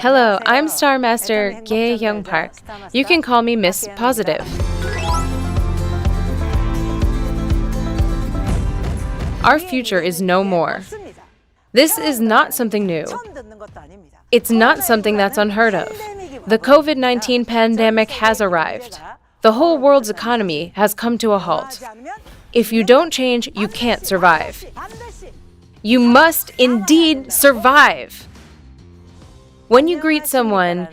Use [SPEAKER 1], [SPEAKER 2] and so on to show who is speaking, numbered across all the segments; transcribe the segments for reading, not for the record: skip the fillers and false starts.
[SPEAKER 1] Hello, I'm Star Master Gye Young Park. You can call me Miss Positive. Our future is no more. This is not something new. It's not something that's unheard of. The COVID-19 pandemic has arrived. The whole world's economy has come to a halt. If you don't change, you can't survive. You must indeed survive. When you greet someone,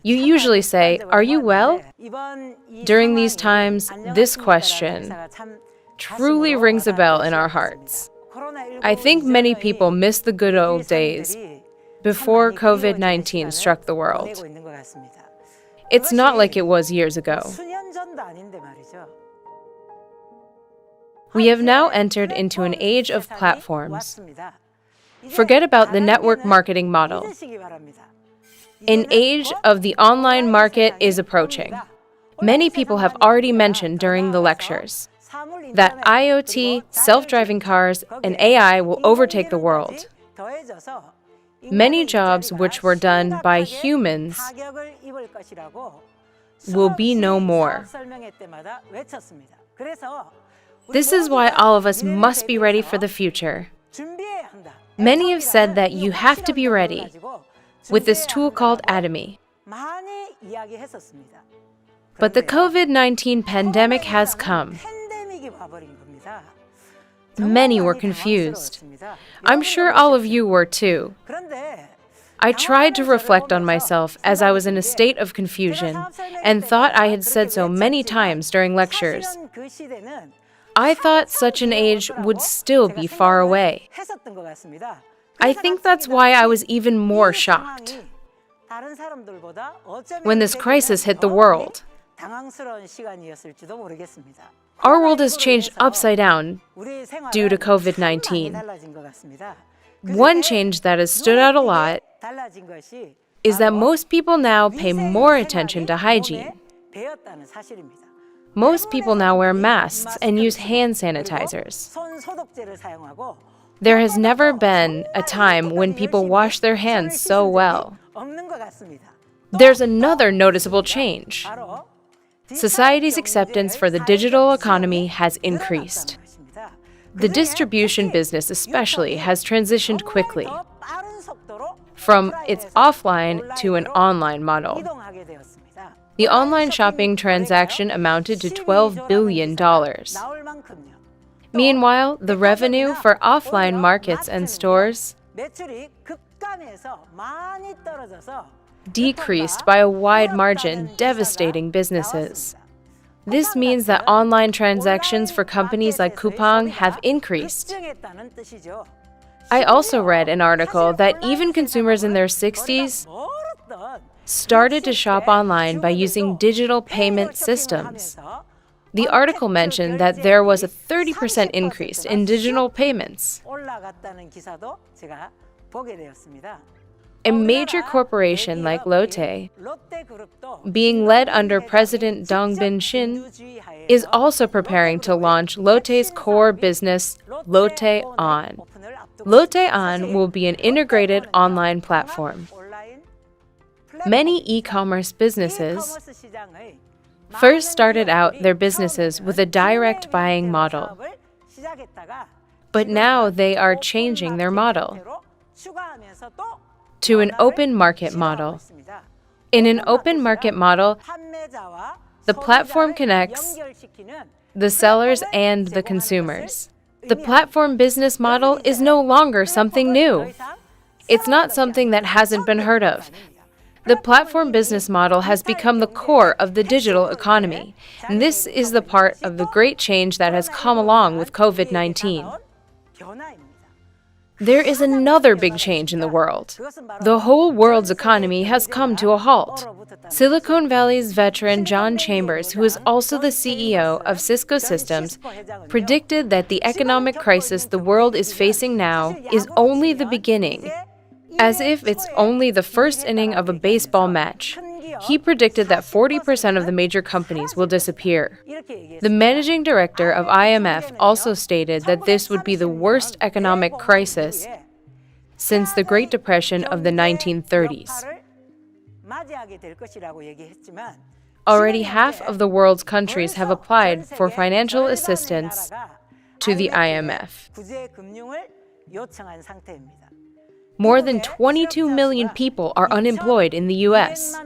[SPEAKER 1] you usually say, "Are you well?" During these times, this question truly rings a bell in our hearts. I think many people miss the good old days before COVID-19 struck the world. It's not like it was years ago. We have now entered into an age of platforms. Forget about the network marketing model. An age of the online market is approaching. Many people have already mentioned during the lectures that IoT, self-driving cars, and AI will overtake the world. Many jobs which were done by humans will be no more. This is why all of us must be ready for the future. Many have said that you have to be ready with this tool called Atomy. But the COVID-19 pandemic has come. Many were confused. I'm sure all of you were too. I tried to reflect on myself as I was in a state of confusion and thought I had said so many times during lectures. I thought such an age would still be far away. I think that's why I was even more shocked when this crisis hit the world. Our world has changed upside down due to COVID-19. One change that has stood out a lot is that most people now pay more attention to hygiene. Most people now wear masks and use hand sanitizers. There has never been a time when people wash their hands so well. There's another noticeable change. Society's acceptance for the digital economy has increased. The distribution business especially has transitioned quickly from its offline to an online model. The online shopping transaction amounted to $12 billion. Meanwhile, the revenue for offline markets and stores decreased by a wide margin, devastating businesses. This means that online transactions for companies like Coupang have increased. I also read an article that even consumers in their 60s started to shop online by using digital payment systems. The article mentioned that there was a 30% increase in digital payments. A major corporation like Lotte, being led under President Dong Bin-shin, is also preparing to launch Lotte's core business, Lotte On. Lotte On will be an integrated online platform. Many e-commerce businesses first started out their businesses with a direct buying model, but now they are changing their model to an open market model. In an open market model, the platform connects the sellers and the consumers. The platform business model is no longer something new. It's not something that hasn't been heard of. The platform business model has become the core of the digital economy, and this is the part of the great change that has come along with COVID-19. There is another big change in the world. The whole world's economy has come to a halt. Silicon Valley's veteran John Chambers, who is also the CEO of Cisco Systems, predicted that the economic crisis the world is facing now is only the beginning, as if it's only the first inning of a baseball match. He predicted that 40% of the major companies will disappear. The managing director of IMF also stated that this would be the worst economic crisis since the Great Depression of the 1930s. Already half of the world's countries have applied for financial assistance to the IMF. More than 22 million people are unemployed in the U.S.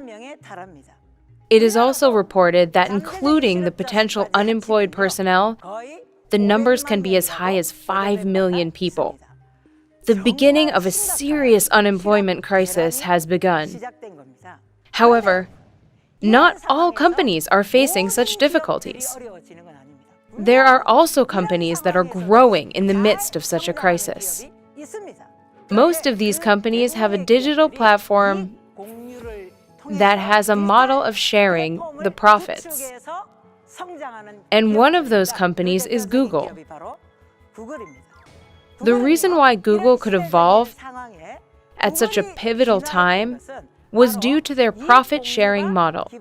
[SPEAKER 1] It is also reported that including the potential unemployed personnel, the numbers can be as high as 5 million people. The beginning of a serious unemployment crisis has begun. However, not all companies are facing such difficulties. There are also companies that are growing in the midst of such a crisis. Most of these companies have a digital platform that has a model of sharing the profits. And one of those companies is Google. The reason why Google could evolve at such a pivotal time was due to their profit-sharing model.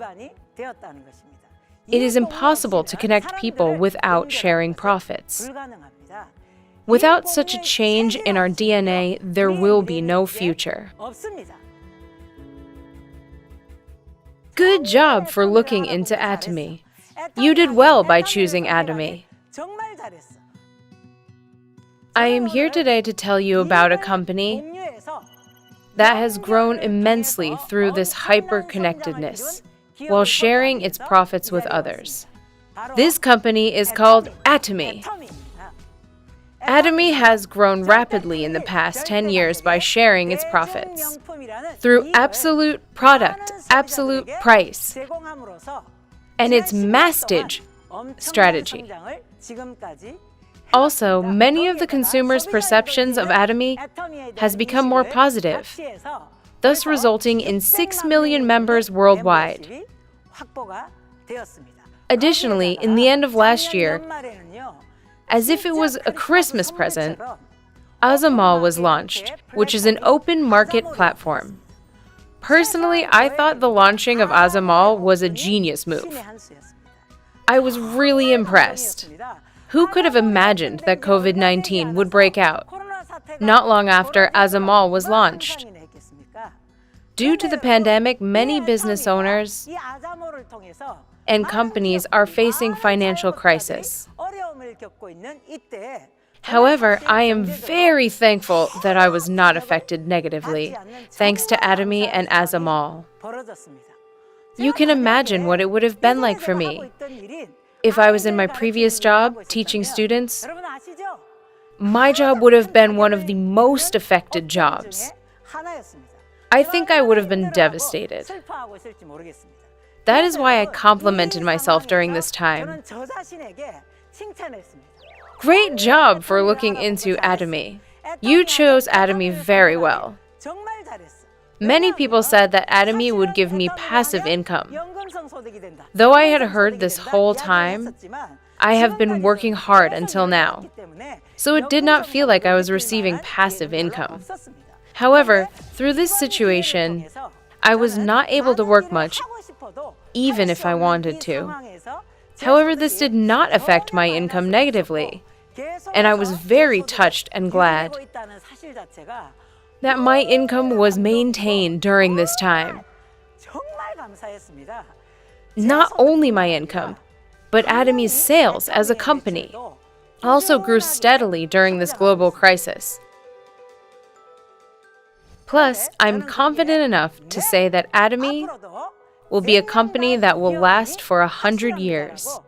[SPEAKER 1] It is impossible to connect people without sharing profits. Without such a change in our DNA, there will be no future. Good job for looking into Atomy. You did well by choosing Atomy. I am here today to tell you about a company that has grown immensely through this hyper-connectedness while sharing its profits with others. This company is called Atomy. Atomy has grown rapidly in the past 10 years by sharing its profits through absolute product, absolute price, and its mastage strategy. Also, many of the consumers' perceptions of Atomy has become more positive, thus resulting in 6 million members worldwide. Additionally, in the end of last year, as if it was a Christmas present, Azamal was launched, which is an open market platform. Personally, I thought the launching of Azamal was a genius move. I was really impressed. Who could have imagined that COVID-19 would break out not long after Azamal was launched? Due to the pandemic, many business owners and companies are facing financial crisis. However, I am very thankful that I was not affected negatively, thanks to Atomy and Azamal. You can imagine what it would have been like for me. If I was in my previous job, teaching students, my job would have been one of the most affected jobs. I think I would have been devastated. That is why I complimented myself during this time. Great job for looking into Atomy. You chose Atomy very well. Many people said that Atomy would give me passive income. Though I had heard this whole time, I have been working hard until now, so it did not feel like I was receiving passive income. However, through this situation, I was not able to work much, even if I wanted to. However, this did not affect my income negatively, and I was very touched and glad that my income was maintained during this time. Not only my income, but Atomy's sales as a company also grew steadily during this global crisis. Plus, I'm confident enough to say that Atomy will be a company that will last for 100 years.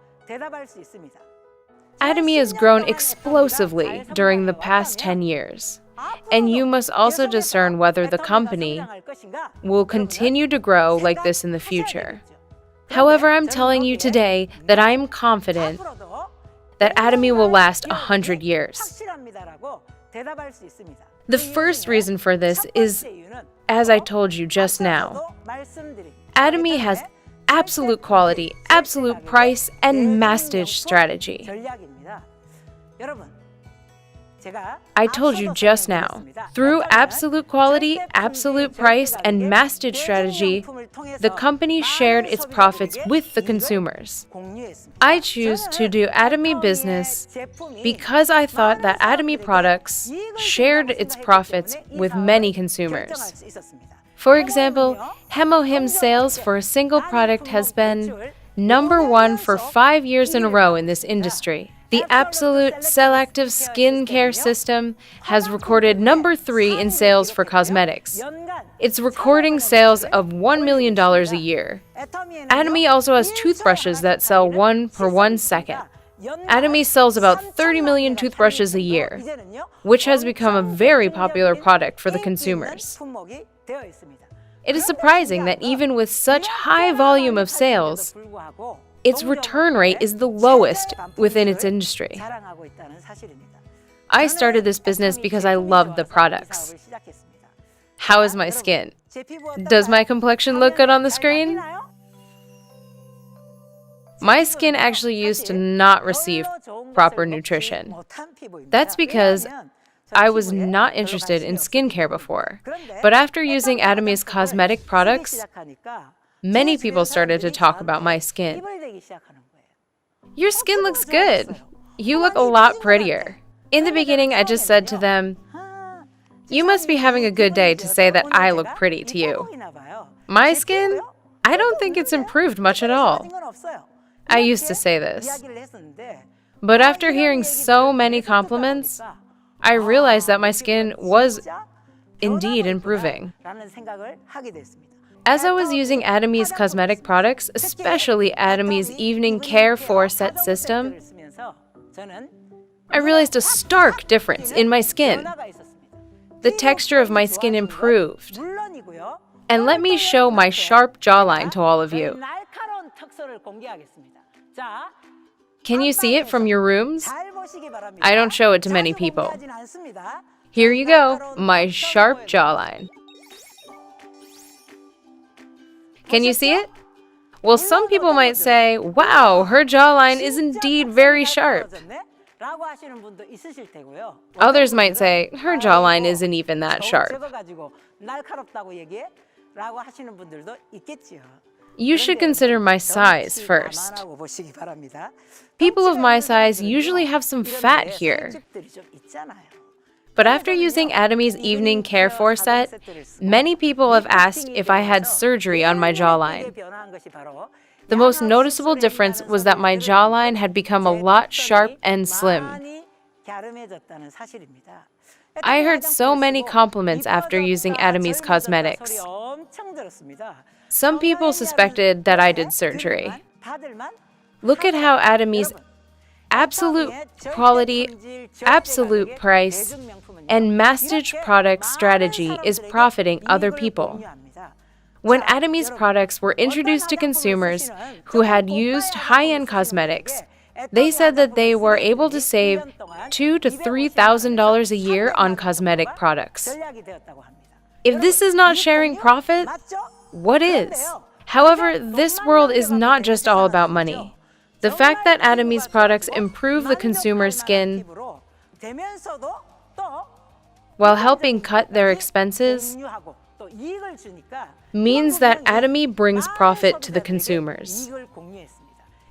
[SPEAKER 1] Atomy has grown explosively during the past 10 years, and you must also discern whether the company will continue to grow like this in the future. However, I'm telling you today that I am confident that Atomy will last 100 years. The first reason for this is, as I told you just now, Atomy has absolute quality, absolute price, and mastage strategy. I told you just now, through absolute quality, absolute price, and mastage strategy, The company shared its profits with the consumers. I choose to do Atomy business because I thought that Atomy products shared its profits with many consumers. For example, Hemohim's sales for a single product has been #1 for 5 years in a row in this industry. The Absolute Cell-Active Skincare System has recorded #3 in sales for cosmetics. It's recording sales of $1 million a year. Atomy also has toothbrushes that sell 1 per 1 second. Atomy sells about 30 million toothbrushes a year, which has become a very popular product for the consumers. It is surprising that even with such high volume of sales, its return rate is the lowest within its industry. I started this business because I loved the products. How is my skin? Does my complexion look good on the screen? My skin actually used to not receive proper nutrition. That's because I was not interested in skincare before. But after using Atomy's cosmetic products, many people started to talk about my skin. Your skin looks good. You look a lot prettier. In the beginning, I just said to them, you must be having a good day to say that I look pretty to you. My skin? I don't think it's improved much at all. I used to say this. But after hearing so many compliments, I realized that my skin was indeed improving. As I was using Atomy's cosmetic products, especially Atomy's Evening Care 4-set system, I realized a stark difference in my skin. The texture of my skin improved. And let me show my sharp jawline to all of you. Can you see it from your rooms? I don't show it to many people. Here you go, my sharp jawline. Can you see it? Well, some people might say, wow, her jawline is indeed very sharp. Others might say, her jawline isn't even that sharp. You should consider my size first. People of my size usually have some fat here. But after using Atomy's Evening Care 4-set, many people have asked if I had surgery on my jawline. The most noticeable difference was that my jawline had become a lot sharp and slim. I heard so many compliments after using Atomy's cosmetics. Some people suspected that I did surgery. Look at how Atomy's absolute quality, absolute price, and masstige product strategy is profiting other people. When Atomy's products were introduced to consumers who had used high-end cosmetics, they said that they were able to save $2,000 to $3,000 a year on cosmetic products. If this is not sharing profit, what is? However, this world is not just all about money. The fact that Atomy's products improve the consumer's skin while helping cut their expenses means that Atomy brings profit to the consumers.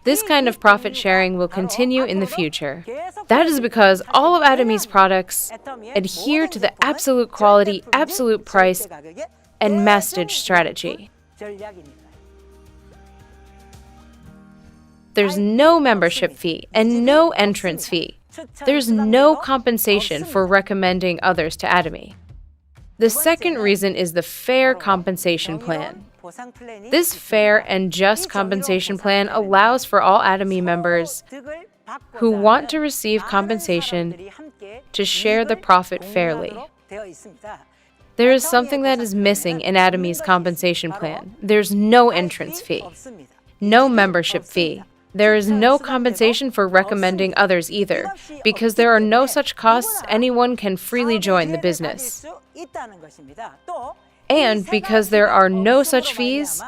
[SPEAKER 1] This kind of profit sharing will continue in the future. That is because all of Atomy's products adhere to the absolute quality, absolute price, and masstige strategy. There's no membership fee and no entrance fee. There's no compensation for recommending others to Atomy. The second reason is the fair compensation plan. This fair and just compensation plan allows for all Atomy members who want to receive compensation to share the profit fairly. There is something that is missing in Atomy's compensation plan. There's no entrance fee, no membership fee. There is no compensation for recommending others either, because there are no such costs. Anyone can freely join the business. And because there are no such fees,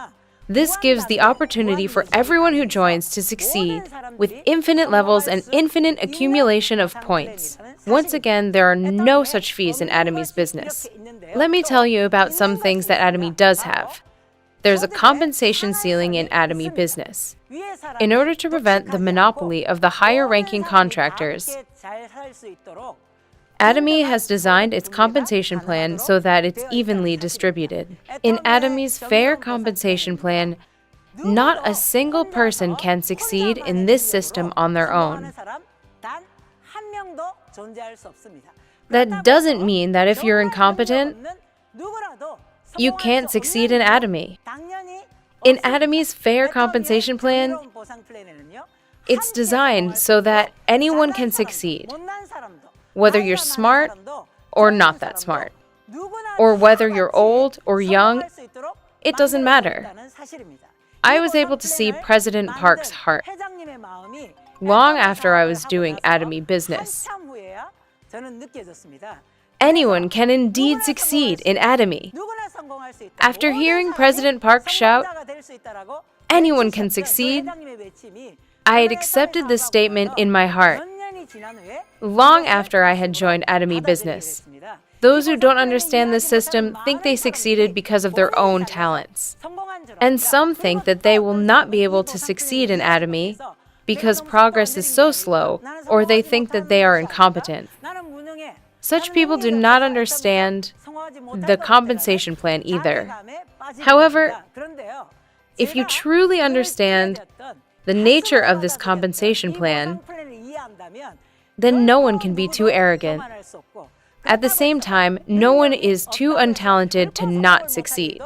[SPEAKER 1] this gives the opportunity for everyone who joins to succeed with infinite levels and infinite accumulation of points. Once again, there are no such fees in Atomy's business. Let me tell you about some things that Atomy does have. There's a compensation ceiling in Atomy business. In order to prevent the monopoly of the higher-ranking contractors, Atomy has designed its compensation plan so that it's evenly distributed. In Atomy's fair compensation plan, not a single person can succeed in this system on their own. That doesn't mean that if you're incompetent, you can't succeed in Atomy. In Atomy's fair compensation plan, it's designed so that anyone can succeed, whether you're smart or not that smart, or whether you're old or young, it doesn't matter. I was able to see President Park's heart long after I was doing Atomy business. Anyone can indeed succeed in Atomy. After hearing President Park shout, "Anyone can succeed," I had accepted this statement in my heart long after I had joined Atomy business. Those who don't understand this system think they succeeded because of their own talents. And some think that they will not be able to succeed in Atomy because progress is so slow, or they think that they are incompetent. Such people do not understand the compensation plan either. However, if you truly understand the nature of this compensation plan, then no one can be too arrogant. At the same time, no one is too untalented to not succeed.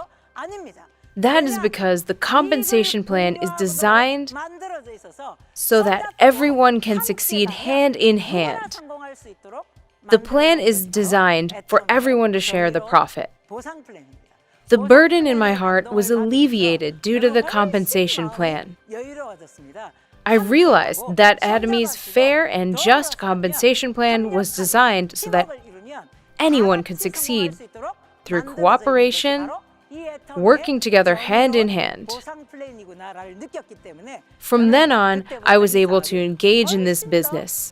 [SPEAKER 1] That is because the compensation plan is designed so that everyone can succeed hand in hand. The plan is designed for everyone to share the profit. The burden in my heart was alleviated due to the compensation plan. I realized that Atomy's fair and just compensation plan was designed so that anyone could succeed through cooperation, working together hand in hand. From then on, I was able to engage in this business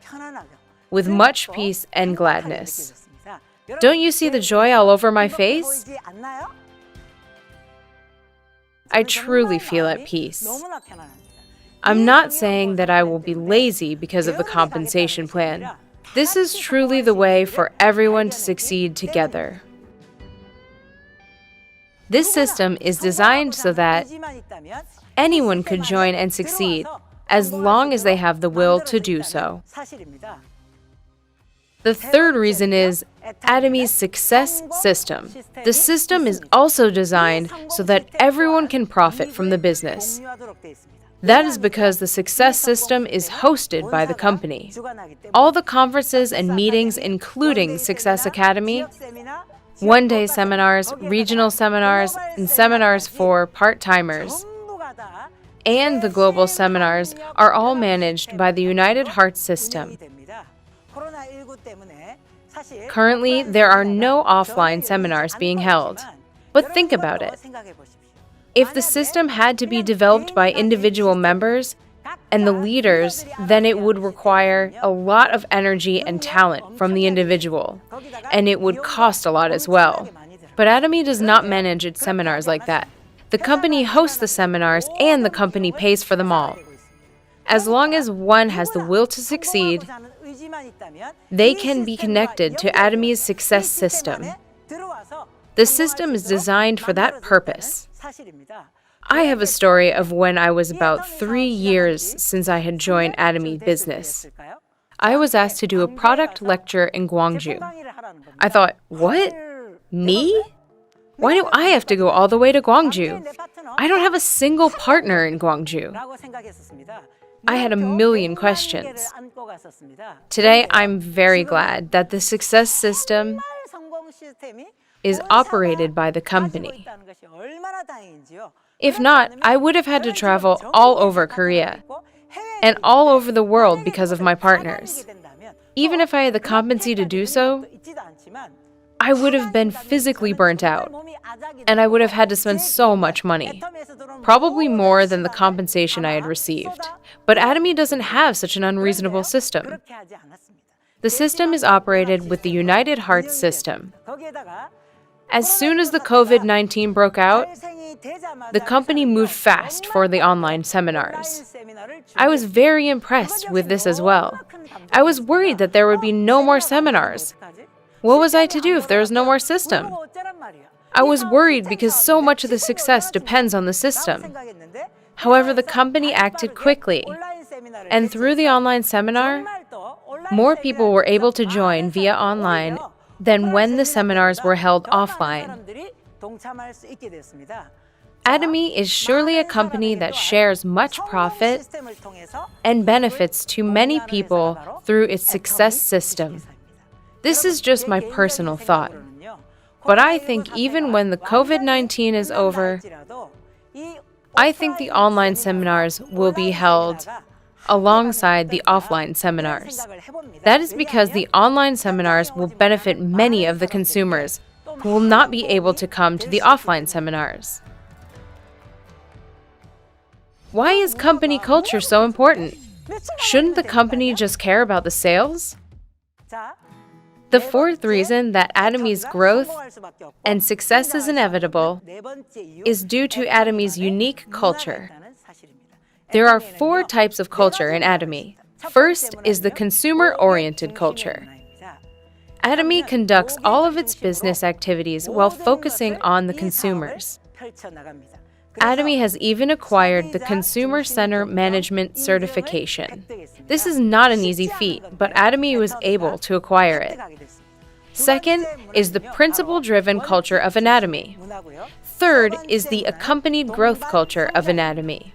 [SPEAKER 1] with much peace and gladness. Don't you see the joy all over my face? I truly feel at peace. I'm not saying that I will be lazy because of the compensation plan. This is truly the way for everyone to succeed together. This system is designed so that anyone could join and succeed as long as they have the will to do so. The third reason is Atomy's success system. The system is also designed so that everyone can profit from the business. That is because the success system is hosted by the company. All the conferences and meetings, including Success Academy, one-day seminars, regional seminars, and seminars for part-timers, and the global seminars are all managed by the United Heart System. Currently, there are no offline seminars being held. But think about it. If the system had to be developed by individual members and the leaders, then it would require a lot of energy and talent from the individual, and it would cost a lot as well. But Atomy does not manage its seminars like that. The company hosts the seminars and the company pays for them all. As long as one has the will to succeed, they can be connected to Atomy's success system. The system is designed for that purpose. I have a story of when I was about 3 years since I had joined Atomy business. I was asked to do a product lecture in Gwangju. I thought, what? Me? Why do I have to go all the way to Gwangju? I don't have a single partner in Gwangju. I had a million questions. Today, I'm very glad that the success system is operated by the company. If not, I would have had to travel all over Korea and all over the world because of my partners. Even if I had the competency to do so, I would have been physically burnt out, and I would have had to spend so much money, probably more than the compensation I had received. But Atomy doesn't have such an unreasonable system. The system is operated with the United Heart System. As soon as the COVID-19 broke out, The company moved fast for the online seminars. I was very impressed with this as well. I was worried that there would be no more seminars. What was I to do if there was no more system? I was worried because so much of the success depends on the system. However, the company acted quickly, and through the online seminar, more people were able to join via online than when the seminars were held offline. Atomy is surely a company that shares much profit and benefits to many people through its success system. This is just my personal thought. But I think even when the COVID-19 is over, I think the online seminars will be held alongside the offline seminars. That is because the online seminars will benefit many of the consumers who will not be able to come to the offline seminars. Why is company culture so important? Shouldn't the company just care about the sales? The fourth reason that Atomy's growth and success is inevitable is due to Atomy's unique culture. There are 4 types of culture in Atomy. First is the consumer-oriented culture. Atomy conducts all of its business activities while focusing on the consumers. Atomy has even acquired the Consumer Center Management certification. This is not an easy feat, but Atomy was able to acquire it. Second is the principle-driven culture of Atomy. Third is the accompanied growth culture of Atomy.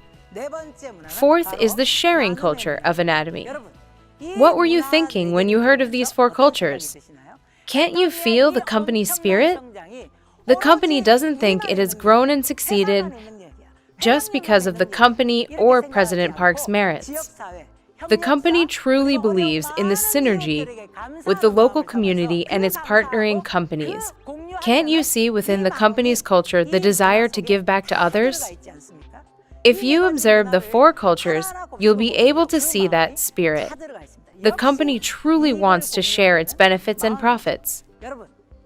[SPEAKER 1] Fourth is the sharing culture of Atomy. What were you thinking when you heard of these 4 cultures? Can't you feel the company's spirit? The company doesn't think it has grown and succeeded just because of the company or President Park's merits. The company truly believes in the synergy with the local community and its partnering companies. Can't you see within the company's culture the desire to give back to others? If you observe the 4 cultures, you'll be able to see that spirit. The company truly wants to share its benefits and profits.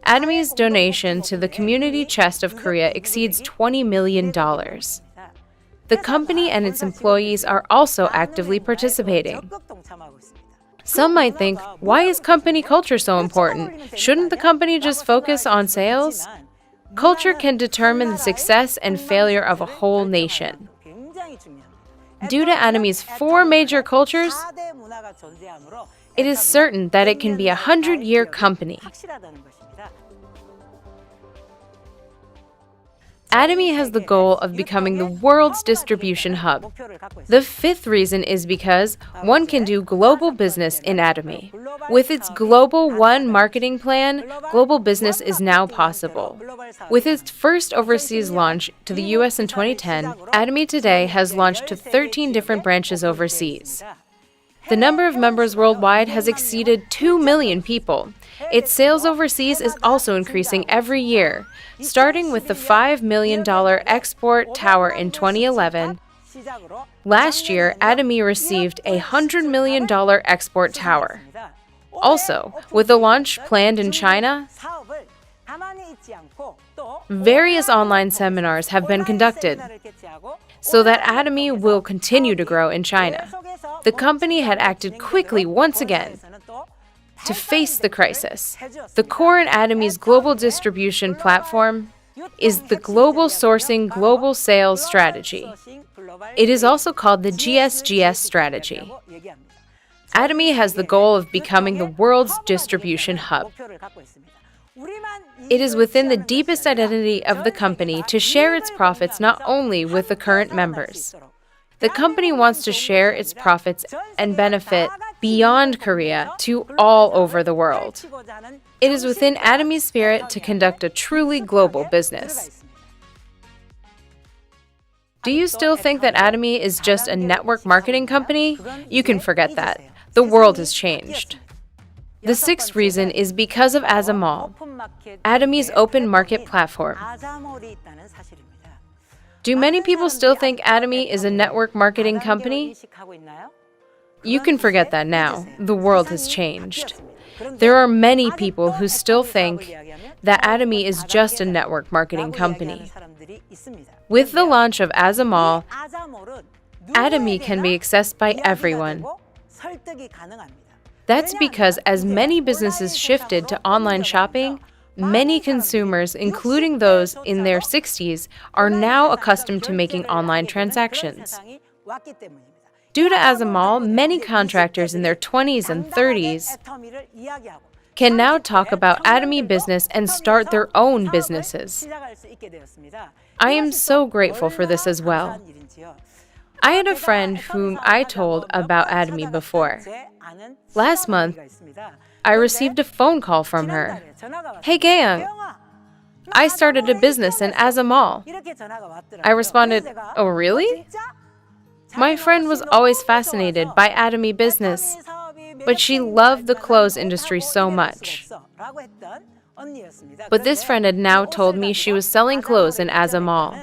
[SPEAKER 1] Atomy's donation to the Community Chest of Korea exceeds $20 million. The company and its employees are also actively participating. Some might think, why is company culture so important? Shouldn't the company just focus on sales? Culture can determine the success and failure of a whole nation. Due to Atomy's 4 major cultures, it is certain that it can be a 100-year company. Atomy has the goal of becoming the world's distribution hub. The 5th reason is because one can do global business in Atomy. With its Global One marketing plan, global business is now possible. With its first overseas launch to the US in 2010, Atomy today has launched to 13 different branches overseas. The number of members worldwide has exceeded 2 million people. Its sales overseas is also increasing every year. Starting with the $5 million export tower in 2011, last year, Atomy received a $100 million export tower. Also, with the launch planned in China, various online seminars have been conducted so that Atomy will continue to grow in China. The company had acted quickly once again to face the crisis. The core in Atomy's global distribution platform is the Global Sourcing Global Sales Strategy. It is also called the GSGS strategy. Atomy has the goal of becoming the world's distribution hub. It is within the deepest identity of the company to share its profits not only with the current members. The company wants to share its profits and benefit beyond Korea to all over the world. It is within Atomy's spirit to conduct a truly global business. Do you still think that Atomy is just a network marketing company? You can forget that. The world has changed. The 6th reason is because of Azamall, Atomy's open market platform. Do many people still think Atomy is a network marketing company? You can forget that now. The world has changed. There are many people who still think that Atomy is just a network marketing company. With the launch of As a Mall, Atomy can be accessed by everyone. That's because as many businesses shifted to online shopping, many consumers, including those in their 60s, are now accustomed to making online transactions. Due to As a Mall, many contractors in their 20s and 30s can now talk about Atomy business and start their own businesses. I am so grateful for this as well. I had a friend whom I told about Atomy before. Last month, I received a phone call from her. "Hey, Gayoung, I started a business in As a Mall." I responded, "Oh, really?" My friend was always fascinated by Atomy business, but she loved the clothes industry so much. But this friend had now told me she was selling clothes in As a Mall.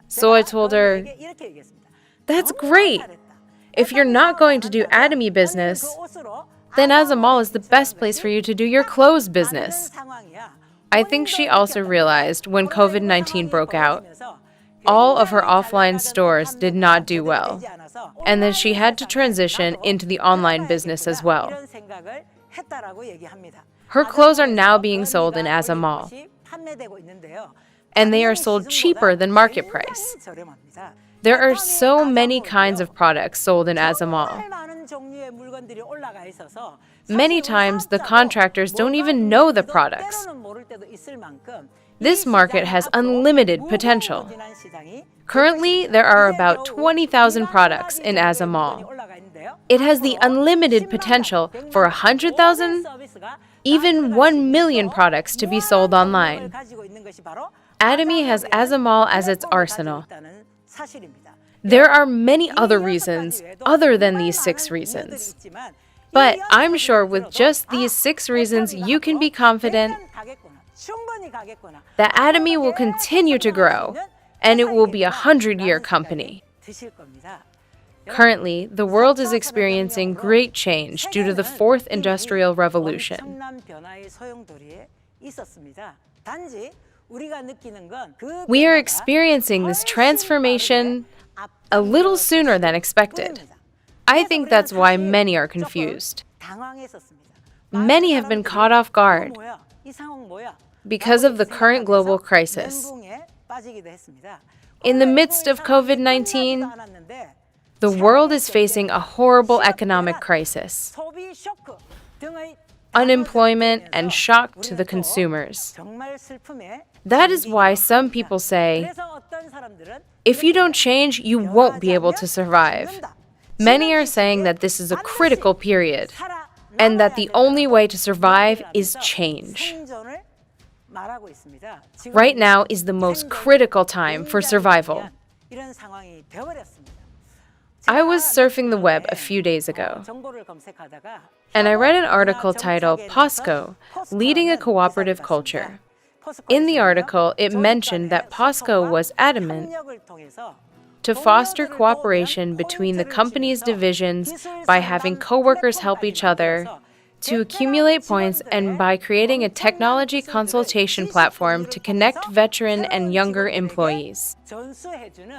[SPEAKER 1] So I told her, "That's great. If you're not going to do Atomy business, then As a Mall is the best place for you to do your clothes business." I think she also realized when COVID-19 broke out, all of her offline stores did not do well, and that she had to transition into the online business as well. Her clothes are now being sold in As a Mall, and they are sold cheaper than market price. There are so many kinds of products sold in As a Mall. Many times, the contractors don't even know the products. This market has unlimited potential. Currently, there are about 20,000 products in As a Mall. It has the unlimited potential for 100,000, even 1 million products to be sold online. Atomy has As a Mall as its arsenal. There are many other reasons other than these 6 reasons. But I'm sure with just these 6 reasons, you can be confident that Atomy will continue to grow, and it will be a 100-year company. Currently, the world is experiencing great change due to the 4th Industrial Revolution. We are experiencing this transformation a little sooner than expected. I think that's why many are confused. Many have been caught off guard because of the current global crisis. In the midst of COVID-19, the world is facing a horrible economic crisis, unemployment, and shock to the consumers. That is why some people say, if you don't change, you won't be able to survive. Many are saying that this is a critical period, and that the only way to survive is change. Right now is the most critical time for survival. I was surfing the web a few days ago, and I read an article titled POSCO, Leading a Cooperative Culture. In the article, it mentioned that POSCO was adamant to foster cooperation between the company's divisions by having coworkers help each other, to accumulate points, and by creating a technology consultation platform to connect veteran and younger employees.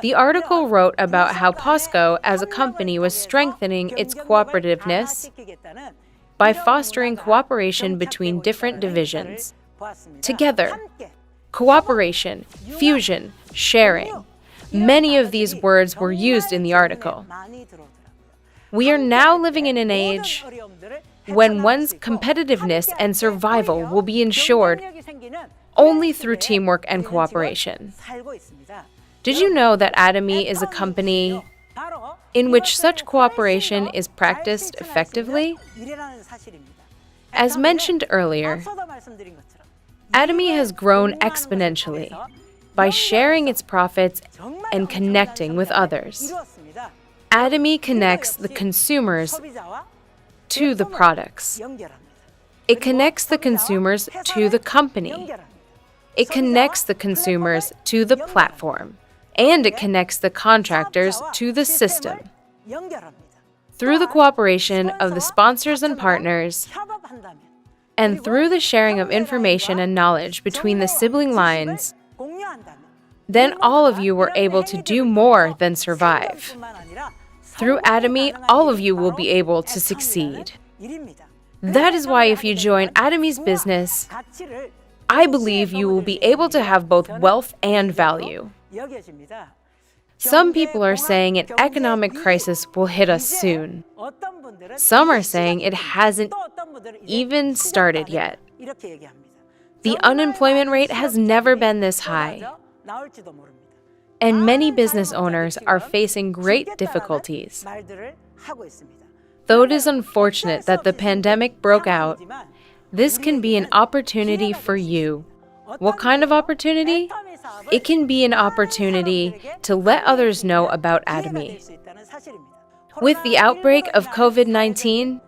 [SPEAKER 1] The article wrote about how POSCO as a company was strengthening its cooperativeness by fostering cooperation between different divisions. Together, cooperation, fusion, sharing. Many of these words were used in the article. We are now living in an age when one's competitiveness and survival will be ensured only through teamwork and cooperation. Did you know that Atomy is a company in which such cooperation is practiced effectively? As mentioned earlier, Atomy has grown exponentially by sharing its profits and connecting with others. Atomy connects the consumers to the products. It connects the consumers to the company. It connects the consumers to the platform. And it connects the contractors to the system. Through the cooperation of the sponsors and partners, And through the sharing of information and knowledge between the sibling lines, then all of you were able to do more than survive. Through Atomy, all of you will be able to succeed. That is why if you join Atomy's business, I believe you will be able to have both wealth and value. Some people are saying an economic crisis will hit us soon. Some are saying it hasn't even started yet. The unemployment rate has never been this high, and many business owners are facing great difficulties. Though it is unfortunate that the pandemic broke out, this can be an opportunity for you. What kind of opportunity? It can be an opportunity to let others know about Atomy. With the outbreak of COVID-19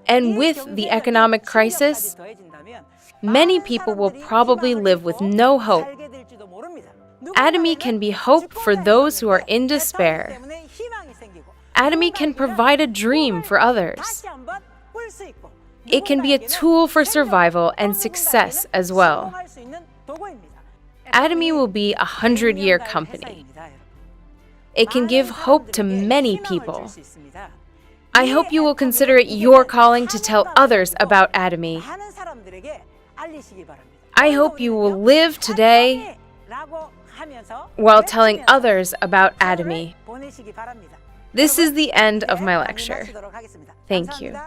[SPEAKER 1] and with the economic crisis, many people will probably live with no hope. Atomy can be hope for those who are in despair. Atomy can provide a dream for others. It can be a tool for survival and success as well. Atomy will be a 100-year company. It can give hope to many people. I hope you will consider it your calling to tell others about Atomy. I hope you will live today while telling others about Atomy. This is the end of my lecture. Thank you.